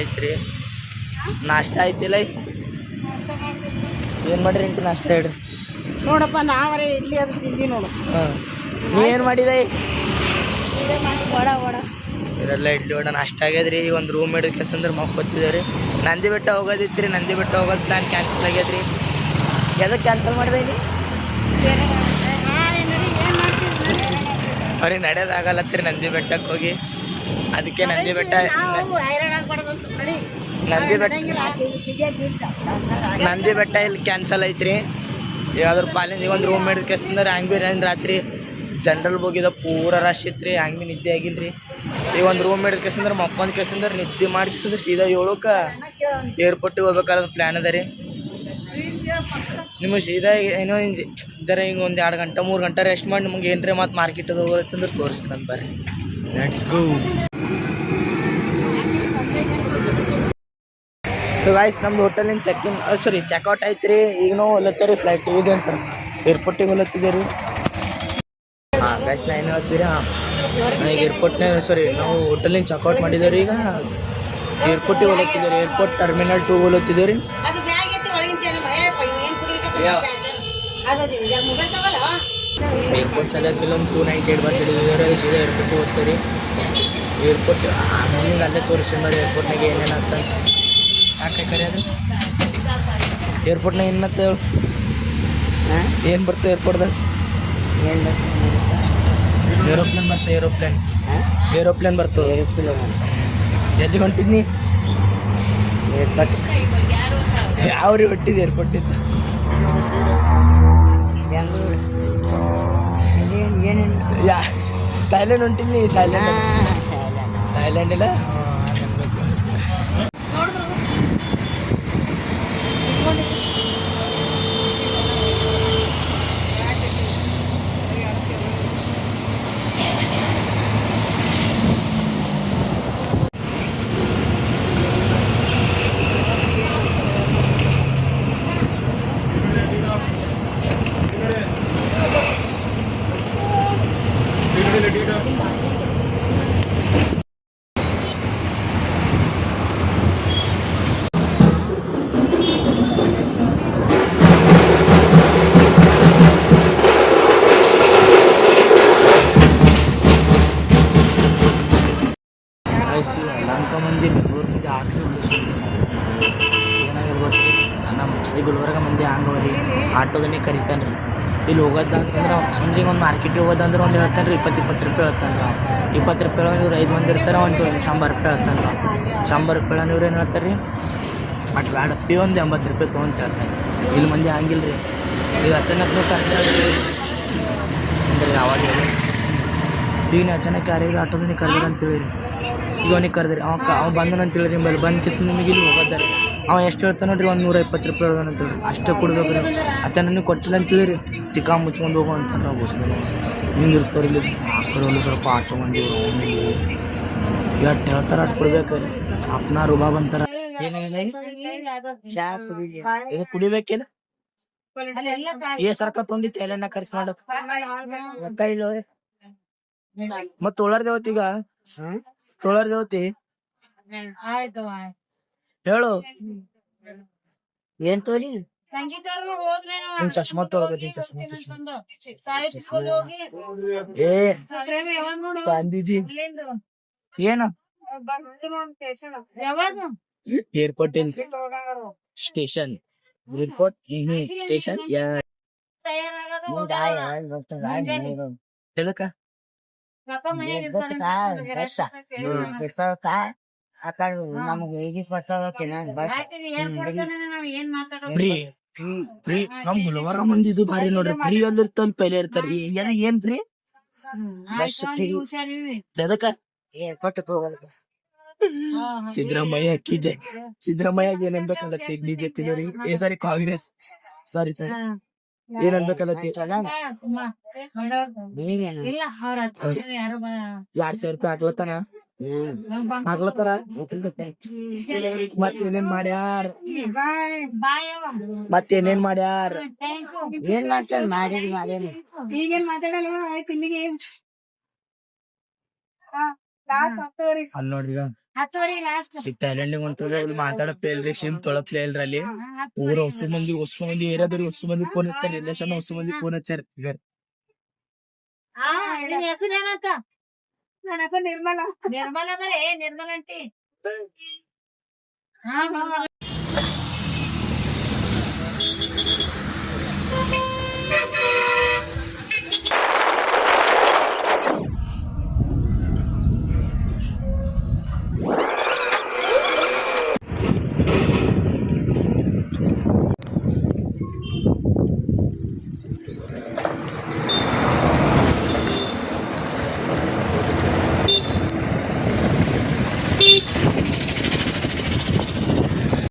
ಐತ್ರಿ. ನಾಷ್ಟ ಐತಿಲ್ಲ. ಏನ್ ಮಾಡ್ರಿ ಇಂಟಿ ನಾಷ್ಟ ಹೇಳ್ರಿ ನೋಡಪ್ಪ. ನಾವರೇ ಇಡ್ಲಿ ಅದು ತಿಂದಿ ನೋಡು. ನೀ ಏನ್ ಮಾಡಿದೆ? ವಡ ವಡ ಇವರೆಲ್ಲ ಇಡ್ಲಿ ವಡ ನಾಷ್ಟ ಆಗ್ಯದ್ರಿ. ಈಗ ಒಂದು ರೂಮ್ ಹಿಡಿದು ಕೆಸಂದ್ರೆ ಮಕ್ಕೊತ್ತಿದ್ದೇವ್ರಿ. ನಂದಿ ಬೆಟ್ಟ ಹೋಗೋದಿತ್ರಿ. ನಂದಿ ಬೆಟ್ಟ ಹೋಗೋದು ಪ್ಲಾನ್ ಕ್ಯಾನ್ಸಲ್ ಆಗ್ಯದ್ರಿ. ಎದಕ್ಕೆ ಕ್ಯಾನ್ಸಲ್ ಮಾಡಿದೆ ಇಲ್ಲಿ? ಅವ್ರಿಗೆ ನಡೆಯೋದಾಗಲ್ಲತ್ರಿ ನಂದಿ ಬೆಟ್ಟಕ್ಕೆ ಹೋಗಿ. ಅದಕ್ಕೆ ನಂದಿ ಬೆಟ್ಟ ನಂದಿ ಬೆಟ್ಟ ಇಲ್ಲಿ ಕ್ಯಾನ್ಸಲ್ ಐತ್ರಿ. ಯಾವ್ದ್ರ ಪಾಲಿಂದ ಈಗ ಒಂದು ರೂಮ್ ಹಿಡಿದು ಕೆಸಂದ್ರೆ ಹಂಗೆ ಭೀ ರಾತ್ರಿ ಜನರಲ್ ಹೋಗಿದ ಪೂರ ರಶ್ ಇತ್ರಿ. ಹಂಗೆ ಭೀ ನಿದ್ದೆ ಆಗಿಲ್ರಿ. ಈಗ ಒಂದು ರೂಮ್ ಹಿಡಿದು ಕೆಸಂದ್ರೆ ಮಕ್ಕೊಂದು ಕೆಸಂದ್ರೆ ನಿದ್ದೆ ಮಾಡಿ ಕೆಸಂದ್ರೆ ಸೀದಾ 7ಕ್ಕೆ ಏರ್ಪೋರ್ಟಿಗೆ ಹೋಗ್ಬೇಕಾದ್ರೆ ಪ್ಲ್ಯಾನ್ ಅದ ರೀ. ನಿಮಗೆ ಸೀದಾ ಏನೋ ಜರ ಹಿಂಗೆ ಒಂದು 2 ಗಂಟೆ 3 ಗಂಟೆ ರೆಸ್ಟ್ ಮಾಡಿ ನಿಮ್ಗೆ ಏನರೇ ಮತ್ತು ಮಾರ್ಕೆಟ್ ಅದು ಹೋಗ್ತಂದ್ರೆ ತೋರಿಸ್ತೀನಿ ಅಂತ ಬರ್ರಿ. Let's go. ಸೊ ಗಾಯ್ಸ್, ನಮ್ದು ಹೋಟೆಲಿನ ಚೆಕ್ಔಟ್ ಐತ್ರಿ. ಈಗ ನಾವು ಹೊಲತ್ತೇರಿ ಫ್ಲೈಟ್ ಇದೆ ಅಂತ ಏರ್ಪೋರ್ಟಿಗೆ ಹೊಲತ್ತಿದೆ ರೀ. ಹಾಂ ಗಾಯ್ಸ್, ನಾ ಏನು ಹೇಳ್ತೀರಿ? ಈಗ ಏರ್ಪೋರ್ಟ್ನಾಗ ನಾವು ಹೋಟೆಲಿನ ಚೆಕ್ಔಟ್ ಮಾಡಿದ್ದೇವೆ ರೀ. ಈಗ ಏರ್ಪೋರ್ಟಿಗೆ ಹೊಲತ್ತಿದ್ದೇವೆ. ಏರ್ಪೋರ್ಟ್ ಟರ್ಮಿನಲ್ 2 ಹೊಲತ್ತಿದ್ದೇವೆ ರೀ. ಏರ್ಪೋರ್ಟ್ ಸಲಕ್ಕೆ ಒಂದು 298 ಬಸ್ ಹಿಡಿದಿದ್ದಾರೆ. ಅದು ಸೀದಾ ಏರ್ಪೋರ್ಟಿಗೆ ಹೋಗ್ತಾರೆ. ಏರ್ಪೋರ್ಟ್ ಮುಂದಿನ ಅಲ್ಲೇ ತೋರಿಸ್ತಾರೆ ಏರ್ಪೋರ್ಟ್ನಾಗ ಏನೇನು ಅಂತ. ಯಾಕೆ ಕರೆ ಅದು ಏರ್ಪೋರ್ಟ್ನಾಗ ಏನು ಮತ್ತೆ ಹೇಳು. ಏನು ಬರ್ತದೆ ಏರ್ಪೋರ್ಟ್ದಾಗ? ಏರೋಪ್ಲೇನ್ ಬರ್ತದೆ. ಏರೋಪ್ಲೇನ್ ಬರ್ತದೆ. ಎಲ್ಲಿ ಹೊಂಟಿದ್ನಿ? ಏರ್ಪೋರ್ಟ್ ಯಾವ್ರಿ ಹೊಟ್ಟಿದ್ದು ಏರ್ಪೋರ್ಟಿಂದ? ಥೈಲ್ಯಾಂಡ್ ಹೊಂಟಿದ್ನಿ. ಥೈಲ್ಯಾಂಡ್ ಇಲ್ಲ. ಮಂದಿ ಬೆಂಗಳೂರಿಗೆ ಆಟೋ ಏನಾಗಿರ್ಬೋದು ರೀ. ನಮ್ಮ ಈ ಗುಲ್ಬರ್ಗ ಮಂದಿ ಹಂಗವ್ರಿ ಆಟೋದನ್ನೇ ಕರಿತಾನೆ ರೀ. ಇಲ್ಲಿ ಹೋಗೋದಂತಂದ್ರೆ ಅಂದ್ರೆ ಈಗ ಒಂದು ಮಾರ್ಕೆಟಿಗೆ ಹೋಗೋದಂದ್ರೆ ಒಂದು ಹೇಳ್ತಾನೆ ರೀ 20 ರೂಪಾಯಿ ಹೇಳ್ತಾನೆ ರೀ. 20 ರೂಪಾಯಿ ಇವ್ರು 5 ಮಂದಿ ಇರ್ತಾರೆ. ಒಂದು 100 ರೂಪಾಯಿ ಹೇಳ್ತಾನೆ ರೀ. 100 ರೂಪಾಯಿ ಇವ್ರು ಏನು ಹೇಳ್ತಾರೆ ರೀ? ಬಟ್ ಬ್ಯಾಡ ಪಿ ಒಂದು 80 ರೂಪಾಯಿ ತೊಗೊಂತ ಹೇಳ್ತಾರೆ. ಇಲ್ಲಿ ಮಂದಿ ಹಂಗಿಲ್ಲ ರೀ. ಈಗ ಅಚಾನಕ್ ಕರ್ದಿರಿ ಅಂದ್ರೆ ಅವಾಗ ಈಗ ಅಚಾನಕ್ ಯಾರಿಗೂ ಆಟೋದನ್ನೇ ಕರ್ದಿರ ಅಂತೇಳಿ ರೀ. ಈಗ ಅವನಿಗೆ ಕರೆದ್ರಿ. ಅವ ಬಂದನ ಅಂತೇಳಿ ರೀ. ನಿಮ್ಮಲ್ಲಿ ಬಂದು ಕಿಸ್ ನಿಮಗೆ ಇಲ್ಲಿ ಹೋಗೋದಾರೆ. ಅವ ಎಷ್ಟು ಹೇಳ್ತಾನೆ ನೋಡ್ರಿ? 120 ರೂಪಾಯಿ ಹೇಳ್ದಾನ ಅಂತೇಳಿ. ಅಷ್ಟೇ ಕೊಡ್ಬೇಕು ರೀ. ಅಚಾನಕ್ ಕೊಟ್ಟಿಲ್ಲ ಅಂತೇಳಿ ರೀ. ಚಿಕ್ಕ ಮುಚ್ಕೊಂಡು ಹೋಗೋ ಅಂತಾರೆ ನಾವು ಬಸ್ನಲ್ಲಿ. ಹಿಂಗೆ ಇರ್ತಾರೆ ಇಲ್ಲಿ ಮಕ್ಕಳು ಸ್ವಲ್ಪ ಆಟೋ ಮಂದಿ ಎಷ್ಟು ಹೇಳ್ತಾರೆ ಅಷ್ಟು ಕೊಡ್ಬೇಕು ರೀ. ಅಪ್ನ ರುಬಾಬ್ ಅಂತಾರ. ಏನು ಕುಡಿಬೇಕೇನು? ಸರ್ಕ ತೊಗೊಂಡಿತ್ತು ಎಲ್ಲ ಕರ್ಸಿ ಮಾಡೋದು ಮತ್ ತೊಳರ್ ದೇವತೀಗ ತೊಳರ್ ದೇವತಿ ಹೇಳು ಏನ್ ತೋರಿ ಚಶ್ಮಾ ತೊಳಗ ಏ ಗಾಂಧೀಜಿ ಏನ ಏರ್ಪೋರ್ಟ್ ಸ್ಟೇಷನ್ ಏರ್ಪೋರ್ಟ್ ಸ್ಟೇಷನ್ ಎದಕ್ಕ ನಮ್ಗೆ ಹೇಗೆ ಬರ್ತದ ಫ್ರೀ ನಮ್ ಗುಲ್ಬರ್ಗ ಮಂದಿ ಇದು ಭಾರಿ ನೋಡ್ರಿ. ಫ್ರೀ ಅಲ್ಲಿ ಇರ್ತಲ್ ಪೈಲೆ ಇರ್ತಾರ. ಏನ್ ಫ್ರೀ ಎದಕ್ಕ ಸಿದ್ದರಾಮಯ್ಯ ಕಿ ಜೈ. ಸಿದ್ದರಾಮಯ್ಯ ಏನ್ ಅನ್ಬೇಕಾಗತ್ತೆ? ಬಿಜೆಪಿ ಸಾರಿ ಕಾಂಗ್ರೆಸ್ ಸಾರಿ ಏನ್ ಅನ್ಬೇಕಾಗತ್ತೆ? 2,000 ರೂಪಾಯಿ ಹಾಕ್ಲತ್ತಾನ ಹಾಕ್ಲತ್ತಾರ. ಮತ್ತೇನೇನ್ ಮಾಡ್ಯಾರ? ಮತ್ತೇನೇನ್ ಮಾಡ್ಯಾರ? ಏನ್ ಮಾಡ್ತಾರ ಮಾಡಿ ಈಗೇನ್ ಮಾತಾಡಲ್ಲ. ಆಯ್ತು ಇಲ್ಲಿಗೆ ಅಲ್ಲಿ ನೋಡ್ರಿ. ಹತ್ತುವರೆ ಲಾಸ್ಟ್. ಈಗ ಥೈಲ್ಯಾಂಡ್ ಹೊಂಟ್ರೆ ಇಲ್ಲಿ ಮಾತಾಡಪ್ಪ ಇಲ್ರಿ ಸಿಮ್ ತೊಳಪ್ಲೆ ಇಲ್ರಿ ಅಲ್ಲಿ ಊರ ಹೊಸ ಮಂದಿ ಏರಿಯಾದವ್ರಿಗೆ ಹೊಸ ಮಂದಿ ಫೋನ್ ಹಚ್ಚಾರ ರಿಲೇಷನ್ ಹೊಸ ಮಂದಿ ಫೋನ್ ಹಚ್ಚಾರ ಈಗ ನಿನ್ ಹೆಸರು ಏನಂತ? ನನ್ನ ಹೆಸರು ನಿರ್ಮಲಾ. ನಿರ್ಮಲಾ ಅಂದ್ರೆ ನಿರ್ಮಲಾ ಅಂಟಿ.